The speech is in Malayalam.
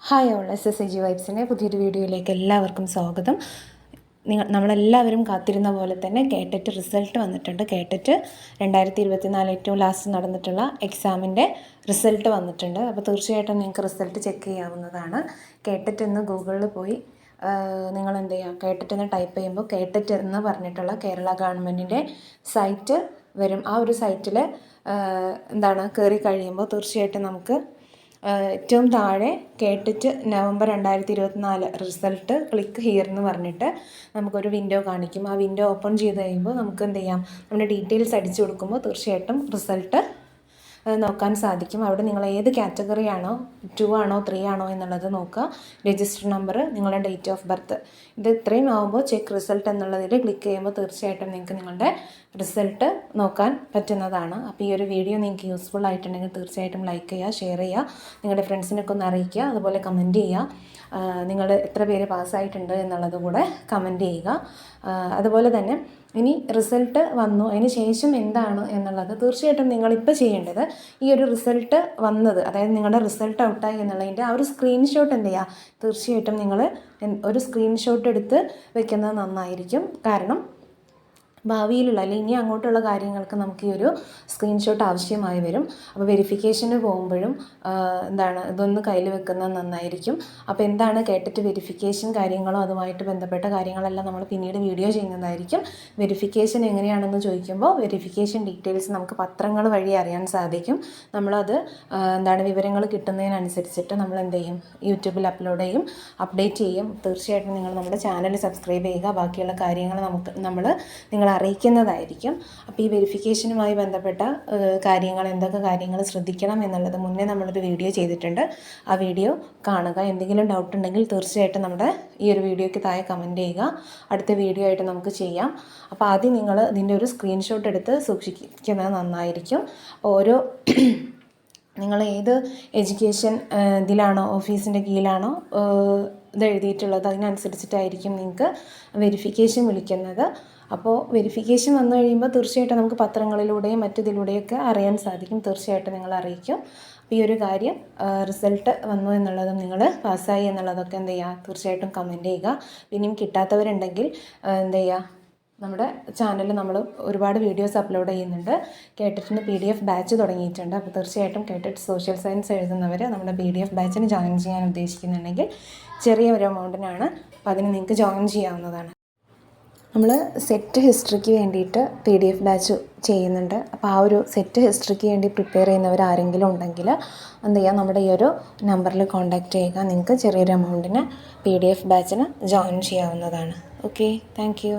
ഹായ് ഓൾ SSAG വൈബ്സിൻ്റെ പുതിയൊരു വീഡിയോയിലേക്ക് എല്ലാവർക്കും സ്വാഗതം. നമ്മളെല്ലാവരും കാത്തിരുന്ന പോലെ തന്നെ കേട്ടറ്റ് റിസൾട്ട് വന്നിട്ടുണ്ട്. കേട്ടറ്റ് 2024 ഏറ്റവും ലാസ്റ്റ് നടന്നിട്ടുള്ള എക്സാമിൻ്റെ റിസൾട്ട് വന്നിട്ടുണ്ട്. അപ്പോൾ തീർച്ചയായിട്ടും നിങ്ങൾക്ക് റിസൾട്ട് ചെക്ക് ചെയ്യാവുന്നതാണ്. കേട്ടറ്റ് എന്ന് ഗൂഗിളിൽ പോയി നിങ്ങൾ എന്ത് ചെയ്യുക, കേട്ടറ്റ് എന്ന് ടൈപ്പ് ചെയ്യുമ്പോൾ കേട്ടറ്റ് എന്ന് പറഞ്ഞിട്ടുള്ള കേരള ഗവൺമെൻറ്റിൻ്റെ സൈറ്റ് വരും. ആ ഒരു സൈറ്റിൽ കയറി കഴിയുമ്പോൾ തീർച്ചയായിട്ടും നമുക്ക് ഏറ്റവും താഴെ കേട്ടിട്ട് നവംബർ 2024 റിസൾട്ട് ക്ലിക്ക് ഹിയർ എന്ന് പറഞ്ഞിട്ട് നമുക്കൊരു വിൻഡോ കാണിക്കും. ആ വിൻഡോ ഓപ്പൺ ചെയ്ത് കഴിയുമ്പോൾ നമുക്ക് എന്ത് ചെയ്യാം, നമ്മുടെ ഡീറ്റെയിൽസ് അടിച്ചു കൊടുക്കുമ്പോൾ തീർച്ചയായിട്ടും റിസൾട്ട് നോക്കാൻ സാധിക്കും. അവിടെ നിങ്ങൾ ഏത് കാറ്റഗറി ആണോ, 2 ആണോ 3 ആണോ എന്നുള്ളത് നോക്കുക. രജിസ്റ്റർ നമ്പർ, നിങ്ങളുടെ ഡേറ്റ് ഓഫ് ബർത്ത്, ഇത് ഇത്രയും ആകുമ്പോൾ ചെക്ക് റിസൾട്ട് എന്നുള്ളതിൽ ക്ലിക്ക് ചെയ്യുമ്പോൾ തീർച്ചയായിട്ടും നിങ്ങൾക്ക് നിങ്ങളുടെ റിസൾട്ട് നോക്കാൻ പറ്റുന്നതാണ്. അപ്പോൾ ഈ ഒരു വീഡിയോ നിങ്ങൾക്ക് യൂസ്ഫുൾ ആയിട്ടുണ്ടെങ്കിൽ തീർച്ചയായിട്ടും ലൈക്ക് ചെയ്യുക, ഷെയർ ചെയ്യുക, നിങ്ങളുടെ ഫ്രണ്ട്സിനൊക്കെ ഒന്ന് അറിയിക്കുക. അതുപോലെ കമൻറ്റ് ചെയ്യുക, നിങ്ങൾ എത്ര പേര് പാസ്സായിട്ടുണ്ട് എന്നുള്ളത് കൂടെ കമൻറ്റ് ചെയ്യുക. അതുപോലെ തന്നെ ഇനി റിസൾട്ട് വന്നു അതിന് ശേഷം എന്താണ് എന്നുള്ളത് തീർച്ചയായിട്ടും നിങ്ങളിപ്പോൾ ചെയ്യേണ്ടത്, ഈ ഒരു റിസൾട്ട് വന്നത്, അതായത് നിങ്ങളുടെ റിസൾട്ട് ഔട്ടായി എന്നുള്ളതിൻ്റെ ആ ഒരു സ്ക്രീൻഷോട്ട് എന്ത് ചെയ്യുക, തീർച്ചയായിട്ടും നിങ്ങൾ ഒരു സ്ക്രീൻഷോട്ട് എടുത്ത് വെക്കുന്നത് നന്നായിരിക്കും. കാരണം ഭാവിയിലുള്ള അല്ലെങ്കിൽ ഇനി അങ്ങോട്ടുള്ള കാര്യങ്ങൾക്ക് നമുക്ക് ഈ ഒരു സ്ക്രീൻഷോട്ട് ആവശ്യമായി വരും. അപ്പോൾ വെരിഫിക്കേഷന് പോകുമ്പോഴും ഇതൊന്ന് കയ്യിൽ വെക്കുന്നത് നന്നായിരിക്കും. അപ്പോൾ കേട്ടിട്ട് വെരിഫിക്കേഷൻ കാര്യങ്ങളോ അതുമായിട്ട് ബന്ധപ്പെട്ട കാര്യങ്ങളെല്ലാം നമ്മൾ പിന്നീട് വീഡിയോ ചെയ്യുന്നതായിരിക്കും. വെരിഫിക്കേഷൻ എങ്ങനെയാണെന്ന് ചോദിക്കുമ്പോൾ വെരിഫിക്കേഷൻ ഡീറ്റെയിൽസ് നമുക്ക് പത്രങ്ങൾ വഴി അറിയാൻ സാധിക്കും. നമ്മളത് വിവരങ്ങൾ കിട്ടുന്നതിനനുസരിച്ചിട്ട് നമ്മൾ എന്ത് ചെയ്യും, യൂട്യൂബിൽ അപ്ഡേറ്റ് ചെയ്യും. തീർച്ചയായിട്ടും നിങ്ങൾ നമ്മുടെ ചാനൽ സബ്സ്ക്രൈബ് ചെയ്യുക. ബാക്കിയുള്ള കാര്യങ്ങൾ നിങ്ങളെ അറിയിക്കുന്നതായിരിക്കും. അപ്പോൾ ഈ വെരിഫിക്കേഷനുമായി ബന്ധപ്പെട്ട എന്തൊക്കെ കാര്യങ്ങൾ ശ്രദ്ധിക്കണം എന്നുള്ളത് മുന്നേ നമ്മളൊരു വീഡിയോ ചെയ്തിട്ടുണ്ട്. ആ വീഡിയോ കാണുക. എന്തെങ്കിലും ഡൗട്ട് ഉണ്ടെങ്കിൽ തീർച്ചയായിട്ടും നമ്മുടെ ഈ ഒരു വീഡിയോയ്ക്ക് താഴെ കമൻറ്റ് ചെയ്യുക. അടുത്ത വീഡിയോ ആയിട്ട് നമുക്ക് ചെയ്യാം. അപ്പോൾ ആദ്യം നിങ്ങൾ ഇതിൻ്റെ ഒരു സ്ക്രീൻഷോട്ട് എടുത്ത് സൂക്ഷിക്കുന്നത് നന്നായിരിക്കും. നിങ്ങൾ ഏത് എഡ്യൂക്കേഷൻ ഇതിലാണോ, ഓഫീസിൻ്റെ കീഴിലാണോ ഇത് എഴുതിയിട്ടുള്ളത്, അതിനനുസരിച്ചിട്ടായിരിക്കും നിങ്ങൾക്ക് വെരിഫിക്കേഷൻ വിളിക്കുന്നത്. അപ്പോൾ വെരിഫിക്കേഷൻ വന്നു കഴിയുമ്പോൾ തീർച്ചയായിട്ടും നമുക്ക് പത്രങ്ങളിലൂടെയും മറ്റിതിലൂടെയൊക്കെ അറിയാൻ സാധിക്കും. തീർച്ചയായിട്ടും നിങ്ങൾ അറിയിക്കും. അപ്പോൾ ഈ ഒരു കാര്യം, റിസൾട്ട് വന്നു എന്നുള്ളതും നിങ്ങൾ പാസ്സായി എന്നുള്ളതൊക്കെ എന്ത് ചെയ്യുക, തീർച്ചയായിട്ടും കമൻറ്റ് ചെയ്യുക. പിന്നെയും കിട്ടാത്തവരുണ്ടെങ്കിൽ എന്ത് ചെയ്യുക, നമ്മുടെ ചാനലിൽ നമ്മൾ ഒരുപാട് വീഡിയോസ് അപ്ലോഡ് ചെയ്യുന്നുണ്ട്. കേട്ടിട്ടിന് PDF ബാച്ച് തുടങ്ങിയിട്ടുണ്ട്. അപ്പോൾ തീർച്ചയായിട്ടും കേട്ടിട്ട് സോഷ്യൽ സയൻസ് എഴുതുന്നവർ നമ്മുടെ PDF ബാച്ചിന് ജോയിൻ ചെയ്യാൻ ഉദ്ദേശിക്കുന്നുണ്ടെങ്കിൽ ചെറിയ ഒരു എമൗണ്ടിനാണ്. അപ്പോൾ അതിന് നിങ്ങൾക്ക് ജോയിൻ ചെയ്യാവുന്നതാണ്. നമ്മൾ സെറ്റ് ഹിസ്റ്ററിക്ക് വേണ്ടിയിട്ട് PDF ബാച്ച് ചെയ്യുന്നുണ്ട്. അപ്പോൾ ആ ഒരു സെറ്റ് ഹിസ്റ്ററിക്ക് വേണ്ടി പ്രിപ്പയർ ചെയ്യുന്നവർ ആരെങ്കിലും ഉണ്ടെങ്കിൽ എന്ത് ചെയ്യുക, നമ്മുടെ ഈ ഒരു നമ്പറിൽ കോൺടാക്റ്റ് ചെയ്യുക. നിങ്ങൾക്ക് ചെറിയൊരു എമൗണ്ടിന് PDF ബാച്ചിന് ജോയിൻ ചെയ്യാവുന്നതാണ്. Okay, thank you.